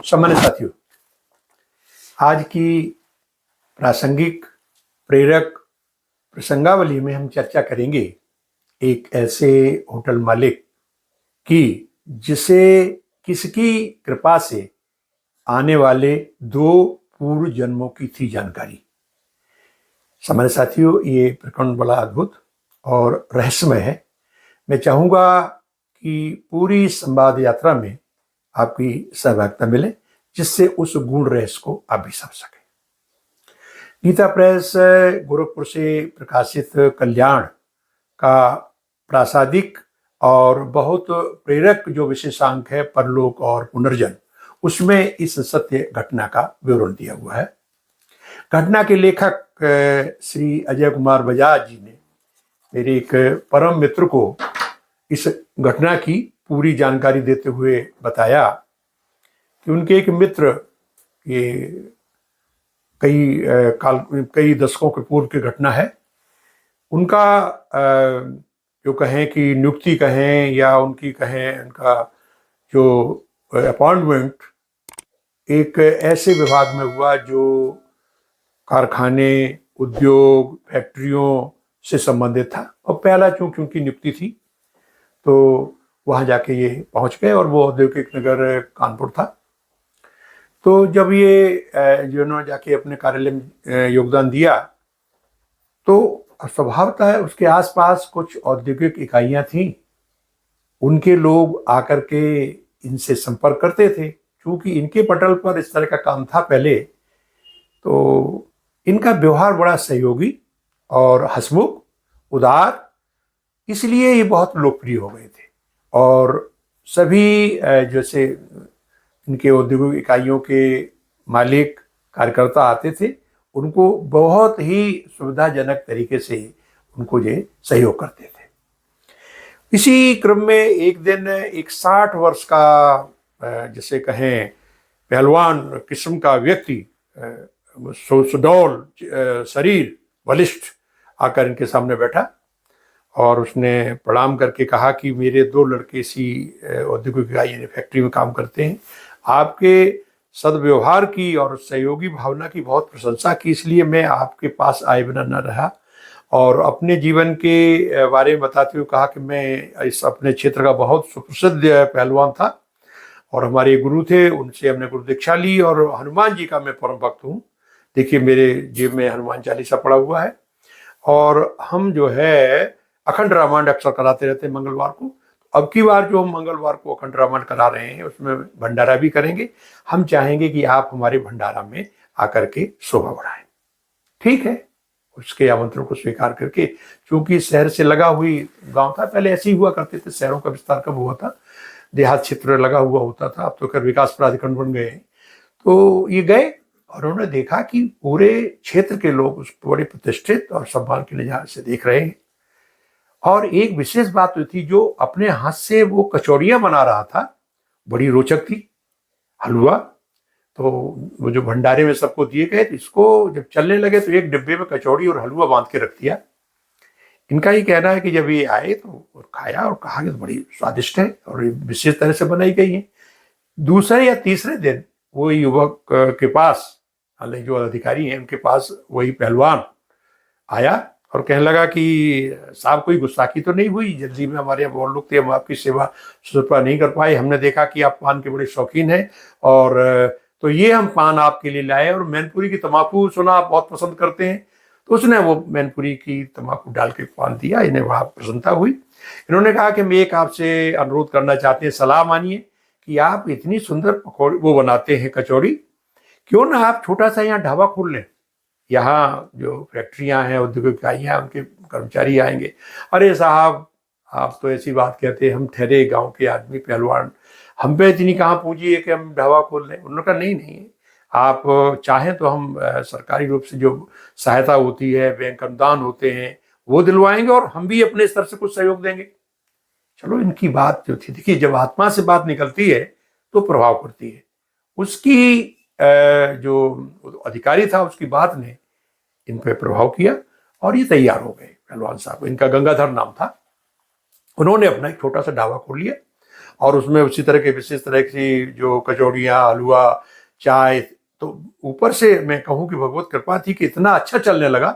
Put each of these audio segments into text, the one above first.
सामान्य साथियों, आज की प्रासंगिक प्रेरक प्रसंगावली में हम चर्चा करेंगे एक ऐसे होटल मालिक की जिसे किसकी कृपा से आने वाले 2 पूर्व जन्मों की थी जानकारी। सामान्य साथियों, ये प्रकरण बड़ा अद्भुत और रहस्यमय है। मैं चाहूँगा कि पूरी संवाद यात्रा में आपकी सहभागिता मिले, जिससे उस गूढ़ रहस्य को आप भी समझ सकें। गीता प्रेस गोरखपुर से प्रकाशित कल्याण का प्रासादिक और बहुत प्रेरक जो विशेषांक है परलोक और पुनर्जन्म, उसमें इस सत्य घटना का विवरण दिया हुआ है। घटना के लेखक श्री अजय कुमार बजाज जी ने मेरे एक परम मित्र को इस घटना की पूरी जानकारी देते हुए बताया कि उनके एक मित्र, ये कई दशकों के पूर्व की घटना है, उनका जो कहें कि नियुक्ति कहें या उनकी कहें उनका जो अपॉइंटमेंट एक ऐसे विभाग में हुआ जो कारखाने, उद्योग, फैक्ट्रियों से संबंधित था। और पहला चूंकि उनकी नियुक्ति थी तो वहाँ जाके ये पहुँच गए और वो औद्योगिक नगर कानपुर था। तो जब ये जिन्होंने जाके अपने कार्यालय में योगदान दिया तो स्वभावतः है उसके आसपास कुछ औद्योगिक इकाइयाँ थीं। उनके लोग आकर के इनसे संपर्क करते थे। क्योंकि इनके पटल पर इस तरह का काम था पहले, तो इनका व्यवहार बड़ा सहयोगी और हंसमुख, उदार, इसलिए ये बहुत लोकप्रिय हो गए थे। और सभी जैसे इनके औद्योगिक इकाइयों के मालिक, कार्यकर्ता आते थे, उनको बहुत ही सुविधाजनक तरीके से उनको ये सहयोग करते थे। इसी क्रम में एक दिन एक 60 वर्ष का जैसे कहें पहलवान किस्म का व्यक्ति, सुडौल शरीर, बलिष्ठ, आकर इनके सामने बैठा और उसने प्रणाम करके कहा कि मेरे 2 लड़के इसी औद्योगिक इकाई यानी फैक्ट्री में काम करते हैं। आपके सद्व्यवहार की और सहयोगी भावना की बहुत प्रशंसा की, इसलिए मैं आपके पास आए बिना न रहा। और अपने जीवन के बारे में बताते हुए कहा कि मैं इस अपने क्षेत्र का बहुत सुप्रसिद्ध पहलवान था और हमारे गुरु थे, उनसे हमने गुरु दीक्षा ली और हनुमान जी का मैं परम भक्त हूँ। देखिए मेरे जेब में हनुमान चालीसा पड़ा हुआ है और हम जो है अखंड रामायण अक्सर कराते रहते हैं मंगलवार को। अब की बार जो हम मंगलवार को अखंड रामायण करा रहे हैं उसमें भंडारा भी करेंगे। हम चाहेंगे कि आप हमारे भंडारा में आकर के शोभा बढ़ाएं। ठीक है, उसके आमंत्रण को स्वीकार करके, क्योंकि शहर से लगा हुई गांव था, पहले ऐसे ही हुआ करते थे, शहरों का विस्तार कब हुआ था, देहात क्षेत्र लगा हुआ होता था, अब तो कर विकास प्राधिकरण बन गए हैं। तो ये गए और उन्होंने देखा कि पूरे क्षेत्र के लोग उसको बड़े प्रतिष्ठित और सम्मान के लिहाज से देख रहे हैं। और एक विशेष बात तो थी, जो अपने हाथ से वो कचौड़ियाँ बना रहा था, बड़ी रोचक थी, हलवा। तो वो जो भंडारे में सबको दिए गए, तो इसको जब चलने लगे तो एक डिब्बे में कचौड़ी और हलवा बांध के रख दिया। इनका ही कहना है कि जब ये आए तो खाया और कहा कि बड़ी स्वादिष्ट है और विशेष तरह से बनाई गई है। दूसरे या तीसरे दिन वो युवक के पास, हालांकि जो अधिकारी हैं उनके पास, वही पहलवान आया और कहने लगा कि साहब कोई गुस्ताखी तो नहीं हुई, जल्दी में हमारे यहाँ बहुत लोग थे, हम आपकी सेवा शुश्रूषा नहीं कर पाए, हमने देखा कि आप पान के बड़े शौकीन हैं और तो ये हम पान आपके लिए लाए और मैनपुरी की तम्बाकू सुना आप बहुत पसंद करते हैं। तो उसने वो मैनपुरी की तम्बाकू डाल के पान दिया, इन्हें वहाँ प्रसन्नता हुई। इन्होंने कहा कि मैं एक आपसे अनुरोध करना चाहते हैं, सलाह मानिए कि आप इतनी सुंदर पकौड़ी वो बनाते हैं कचौड़ी, क्यों ना आप छोटा सा यहाँ ढाबा खोल लें, यहाँ जो फैक्ट्रियाँ हैं, औद्योगिक इकाइयाँ, उनके कर्मचारी आएंगे। अरे साहब, आप तो ऐसी बात कहते हैं, हम ठहरे गांव के आदमी, पहलवान, हम पे इतनी कहाँ पूंजी है कि हम ढाबा खोल लें। उन्होंने कहा नहीं, आप चाहें तो हम सरकारी रूप से जो सहायता होती है, बैंक अनुदान होते हैं, वो दिलवाएंगे और हम भी अपने स्तर से कुछ सहयोग देंगे। चलो, इनकी बात जो थी, देखिए जब आत्मा से बात निकलती है तो प्रभाव करती है। उसकी जो अधिकारी था उसकी बात ने इन पे प्रभाव किया और ये तैयार हो गए। पहलवान साहब, इनका गंगाधर नाम था, उन्होंने अपना एक छोटा सा ढाबा खोल लिया और उसमें उसी तरह के विशेष तरह की जो कचौड़ियाँ, हलवा, चाय, तो ऊपर से मैं कहूँ कि भगवत कृपा थी कि इतना अच्छा चलने लगा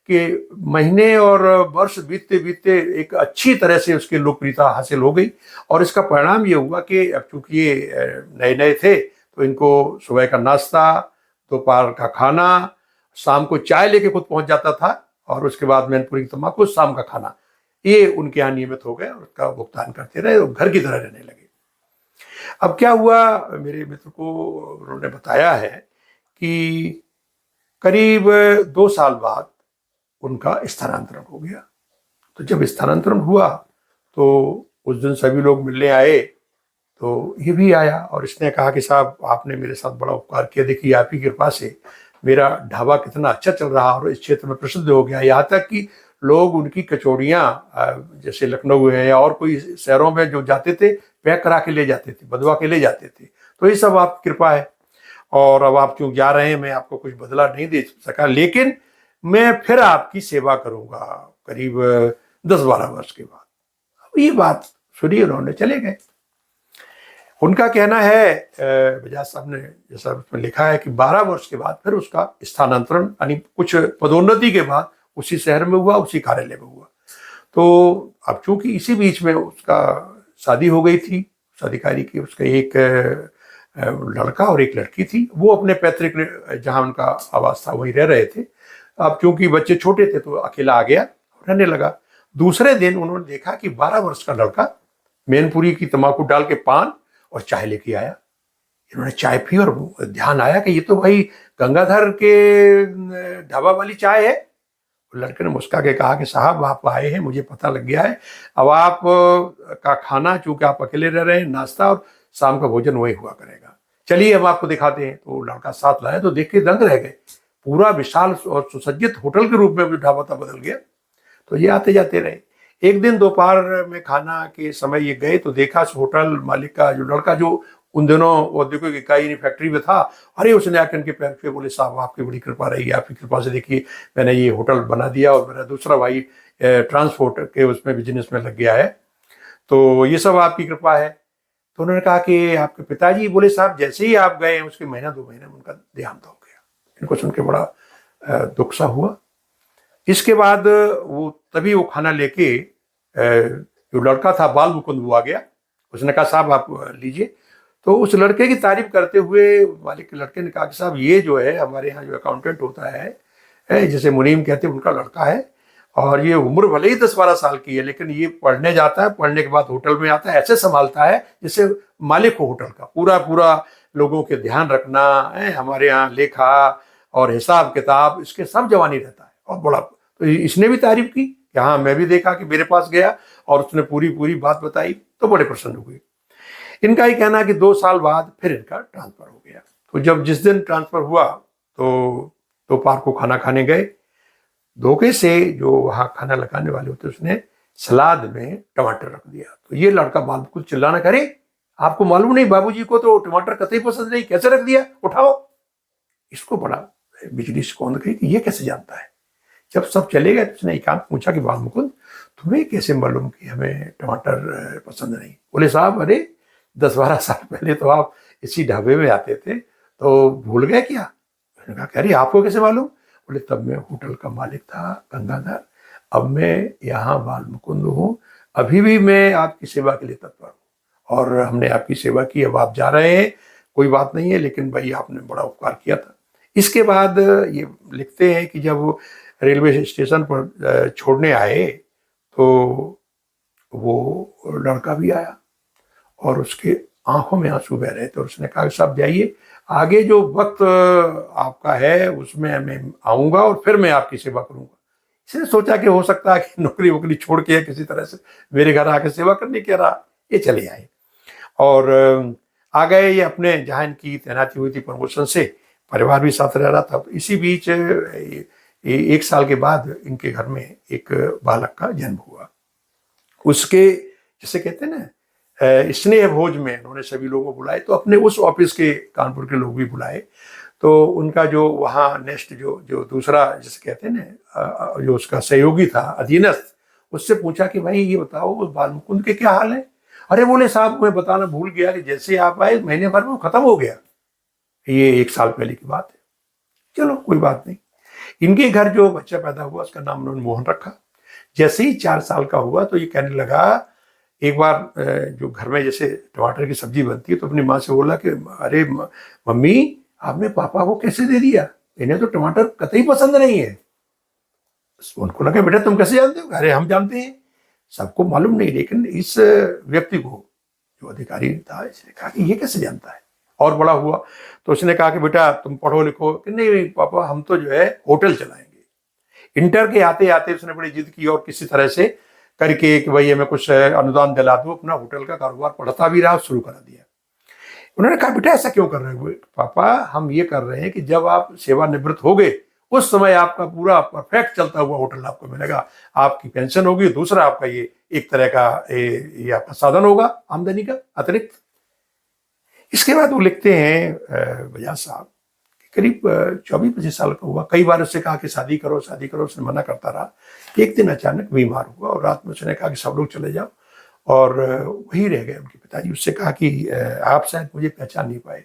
कि महीने और वर्ष बीतते बीतते एक अच्छी तरह से उसकी लोकप्रियता हासिल हो गई। और इसका परिणाम ये हुआ कि अब चूंकि ये नए नए थे तो इनको सुबह का नाश्ता, दोपहर का खाना, शाम को चाय लेके खुद पहुंच जाता था, और उसके बाद मैनपुरी तम्बाकू, शाम का खाना, ये उनके यहाँ नियमित हो गए और उसका भुगतान करते रहे और घर की तरह रहने लगे। अब क्या हुआ, मेरे मित्र को उन्होंने बताया है कि करीब 2 साल बाद उनका स्थानांतरण हो गया। तो जब स्थानांतरण हुआ तो उस दिन सभी लोग मिलने आए, तो ये भी आया और इसने कहा कि साहब आपने मेरे साथ बड़ा उपकार किया, देखिए आप ही की कृपा से मेरा ढाबा कितना अच्छा चल रहा और इस क्षेत्र में प्रसिद्ध हो गया। यहाँ तक कि लोग उनकी कचौड़ियाँ जैसे लखनऊ है या और कोई शहरों में जो जाते थे पैक करा के ले जाते थे, बंधवा के ले जाते थे। तो ये सब आपकी कृपा है। और अब आप क्यों जा रहे हैं, मैं आपको कुछ बदला नहीं दे सका, लेकिन मैं फिर आपकी सेवा करूंगा करीब 10-12 वर्ष के बाद। अब ये बात सुनी, उन्होंने चले गए। उनका कहना है, बजाज साहब ने जैसा उसमें लिखा है कि 12 वर्ष के बाद फिर उसका स्थानांतरण यानी कुछ पदोन्नति के बाद उसी शहर में हुआ, उसी कार्यालय में हुआ। तो अब चूंकि इसी बीच में उसका शादी हो गई थी उस अधिकारी की, उसका एक लड़का और एक लड़की थी। वो अपने पैतृक जहाँ उनका आवास था वहीं रह रहे थे। अब चूंकि बच्चे छोटे थे तो अकेला आ गया, रहने लगा। दूसरे दिन उन्होंने देखा कि 12 वर्ष का लड़का मैनपुरी की तम्बाकू डाल के पान और चाय लेके आया। इन्होंने चाय पी और ध्यान आया कि ये तो भाई गंगाधर के ढाबा वाली चाय है। लड़के ने मुस्का के कहा कि साहब आप आए हैं, मुझे पता लग गया है। अब आप का खाना, चूंकि आप अकेले रह रहे हैं, नाश्ता और शाम का भोजन वही हुआ करेगा, चलिए हम आपको दिखाते हैं। तो लड़का साथ लाया तो देख के दंग रह गए। पूरा विशाल और सुसज्जित होटल के रूप में जो ढाबा था बदल गया। तो ये आते जाते रहे। एक दिन दोपहर में खाना के समय ये गए तो देखा उस होटल मालिक का जो लड़का, जो उन दिनों औद्योगिक इकाई फैक्ट्री में था, अरे उसने आकर उनके पैर पे बोले साहब आपकी बड़ी कृपा रही, आपकी कृपा से देखिए मैंने ये होटल बना दिया और मेरा दूसरा भाई ट्रांसपोर्ट के उसमें बिजनेस में लग गया है, तो ये सब आपकी कृपा है। तो उन्होंने कहा कि आपके पिताजी, बोले साहब जैसे ही आप गए उसके महीना 2 महीने में उनका देहांत हो गया। इनको सुन के बड़ा दुख सा हुआ। इसके बाद तभी वो खाना लेके जो लड़का था बाल मुकुंद, वो आ गया। उसने कहा साहब आप लीजिए। तो उस लड़के की तारीफ करते हुए मालिक के लड़के ने कहा कि साहब ये जो है हमारे यहाँ जो अकाउंटेंट होता है जैसे मुनीम कहते हैं, उनका लड़का है, और ये उम्र भले ही 10-12 साल की है लेकिन ये पढ़ने जाता है, पढ़ने के बाद होटल में आता है, ऐसे संभालता है जैसे मालिक हो होटल का। पूरा पूरा लोगों के ध्यान रखना है, हमारे यहाँ लेखा और हिसाब किताब इसके सब जवानी रहता है। और बड़ा, तो इसने भी तारीफ की कि हाँ मैं भी देखा कि मेरे पास गया और उसने पूरी पूरी बात बताई, तो बड़े प्रसन्न हुए। इनका ही कहना है कि 2 साल बाद फिर इनका ट्रांसफर हो गया। तो जब जिस दिन ट्रांसफर हुआ तो दोपहर को खाना खाने गए। धोखे से जो वहाँ खाना लगाने वाले होते उसने सलाद में टमाटर रख दिया। तो ये लड़का बाल चिल्लाना, करे आपको मालूम नहीं बाबूजी को तो टमाटर कतई पसंद नहीं, कैसे रख दिया, उठाओ। इसको बड़ा बिजली से कौन गई कि ये कैसे जानता है। जब सब चले गए तो उसने एकांत पूछा कि बाल मुकुंद तुम्हें कैसे मालूम कि हमें टमाटर पसंद नहीं। बोले साहब अरे 10-12 साल पहले तो आप इसी ढाबे में आते थे, तो भूल गए क्या। मैंने कहा अरे आपको कैसे मालूम। बोले तब मैं होटल का मालिक था गंगाधर, अब मैं यहाँ बाल मुकुंद हूँ, अभी भी मैं आपकी सेवा के लिए तत्पर हूँ और हमने आपकी सेवा की, अब आप जा रहे हैं कोई बात नहीं है, लेकिन भाई आपने बड़ा उपकार किया था। इसके बाद ये लिखते हैं कि जब रेलवे स्टेशन पर छोड़ने आए तो वो लड़का भी आया और उसके आंखों में आंसू बह रहे थे। और उसने कहा साहब जाइए, आगे जो वक्त आपका है उसमें मैं आऊँगा और फिर मैं आपकी सेवा करूँगा। इसने सोचा कि हो सकता है कि नौकरी वोकरी छोड़ के किसी तरह से मेरे घर आके सेवा करने के रहा। ये चले आए और आ गए ये अपने जहाँ इनकी तैनाती हुई थी प्रमोशन से, परिवार भी साथ रह रहा था। तो इसी बीच 1 साल के बाद इनके घर में एक बालक का जन्म हुआ। उसके जैसे कहते हैं ना स्नेह भोज में उन्होंने सभी लोगों को बुलाए, तो अपने उस ऑफिस के कानपुर के लोग भी बुलाए। तो उनका जो वहाँ नेक्स्ट जो दूसरा जैसे कहते हैं ना जो उसका सहयोगी था अधीनस्थ, उससे पूछा कि भाई ये बताओ बाल मुकुंद के क्या हाल है। अरे बोले साहब मैं बताना भूल गया कि जैसे आप आए महीने भर में वो खत्म हो गया। ये 1 साल पहले की बात है। चलो कोई बात नहीं। इनके घर जो बच्चा पैदा हुआ उसका नाम उन्होंने मोहन रखा। जैसे ही 4 साल का हुआ तो ये कहने लगा, एक बार जो घर में जैसे टमाटर की सब्जी बनती है तो अपनी माँ से बोला कि अरे मम्मी आपने पापा को कैसे दे दिया, इन्हें तो टमाटर कतई पसंद नहीं है। उनको लगा बेटा तुम कैसे जानते हो? अरे हम जानते हैं, सबको मालूम नहीं, लेकिन इस व्यक्ति को जो अधिकारी था इसने कहा कि ये कैसे जानता है। और बड़ा हुआ तो उसने कहा कि बेटा तुम पढ़ो लिखो। कि नहीं पापा हम तो जो है होटल चलाएंगे। इंटर के आते आते उसने बड़ी जिद की और किसी तरह से करके कि भाई मैं कुछ अनुदान दिला दूं, अपना होटल का कारोबार पढ़ता भी रहा, शुरू करा दिया। उन्होंने कहा बेटा ऐसा क्यों कर रहे हो? पापा हम ये कर रहे हैं कि जब आप सेवानिवृत्त हो गए उस समय आपका पूरा परफेक्ट चलता हुआ होटल आपको मिलेगा, आपकी पेंशन होगी, दूसरा आपका ये एक तरह का ये आपका साधन होगा आमदनी का अतिरिक्त। इसके बाद वो लिखते हैं बजाज साहब करीब 24-25 साल का हुआ। कई बार उससे कहा कि शादी करो शादी करो, उसने मना करता रहा। एक दिन अचानक बीमार हुआ और रात में उसने कहा कि सब लोग चले जाओ, और वही रह गए उनके पिताजी। उससे कहा कि आप शायद मुझे पहचान नहीं पाए,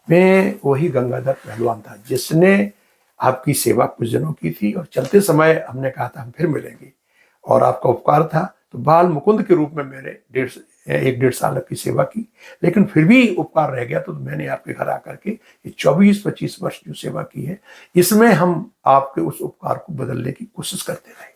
मैं वही गंगाधर पहलवान था जिसने आपकी सेवा कुछ दिनों की थी, और चलते समय हमने कहा था हम फिर मिलेंगे, और आपका उपकार था तो बाल मुकुंद के रूप में मैंने 1.5 साल की सेवा की, लेकिन फिर भी उपकार रह गया तो मैंने आपके घर आकर के ये 24-25 वर्ष जो सेवा की है इसमें हम आपके उस उपकार को बदलने की कोशिश करते रहे।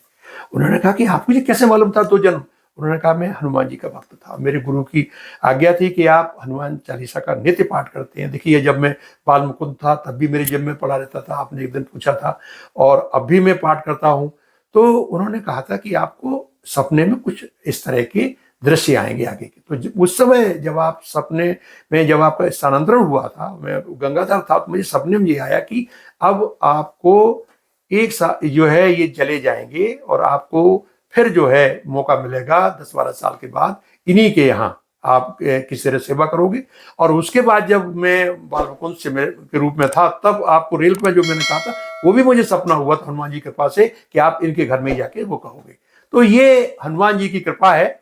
उन्होंने कहा कि आपको ये कैसे मालूम था 2 जन्म? उन्होंने कहा मैं हनुमान जी का भक्त था, मेरे गुरु की आज्ञा थी कि आप हनुमान चालीसा का नित्य पाठ करते हैं। देखिए जब मैं बाल मुकुंद था तब भी मेरे जेब में पड़ा रहता था, आपने एक दिन पूछा था, और अब भी मैं पाठ करता हूँ। तो उन्होंने कहा था कि आपको सपने में कुछ इस तरह के दृश्य आएंगे आगे के। तो उस समय जब आप सपने में, जब आपका स्थानांतरण हुआ था, मैं गंगाधर था, तो मुझे सपने में ये आया कि अब आपको एक साल जो है ये चले जाएंगे और आपको फिर जो है मौका मिलेगा 10-12 साल के बाद इन्हीं के यहाँ आप किसी तरह सेवा करोगे। और उसके बाद जब मैं बाल मुकुंद से के रूप में था तब आपको रेल पर जो मैंने कहा था वो भी मुझे सपना हुआ था हनुमान जी की कृपा से कि आप इनके घर में जाके वो कहोगे। तो ये हनुमान जी की कृपा है,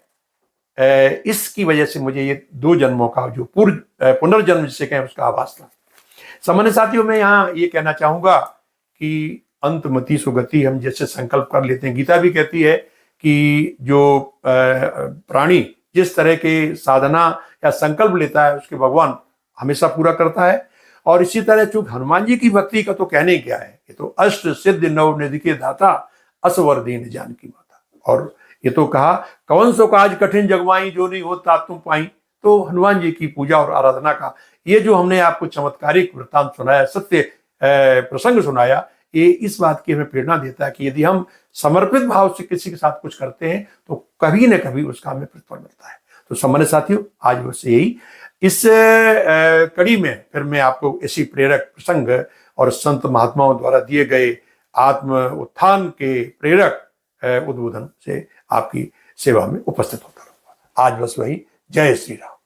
इसकी वजह से मुझे ये 2 जन्मों का जो पुनर्जन्म जिसे कहें उसका आभास था। सामान्य साथियों में यहाँ ये कहना चाहूंगा कि अंतमति सुगति हम जैसे संकल्प कर लेते हैं, गीता भी कहती है कि जो प्राणी जिस तरह के साधना या संकल्प लेता है उसके भगवान हमेशा पूरा करता है। और इसी तरह चूंकि हनुमान जी की भक्ति का तो कहने क्या है, ये तो अष्ट सिद्ध नव निधि के दाता असवर दीन जानकी माता। और ये तो कहा कवन सो काज कठिन जगवाई जो नहीं होता तुम पाई। तो हनुमान जी की पूजा और आराधना का ये जो हमने आपको चमत्कारिक वृत्तांत सुनाया, सत्य प्रसंग सुनाया, ये इस बात की हमें प्रेरणा देता है कि यदि हम समर्पित भाव से किसी के साथ कुछ करते हैं तो कभी न कभी उसका हमें प्रतिफल मिलता है। तो सामान्य साथियों आज बस यही इस कड़ी में फिर मैं आपको ऐसी प्रेरक प्रसंग और संत महात्माओं द्वारा दिए गए आत्म उत्थान के प्रेरक उद्बोधन से आपकी सेवा में उपस्थित होता रहूंगा। आज बस वही। जय श्री राम।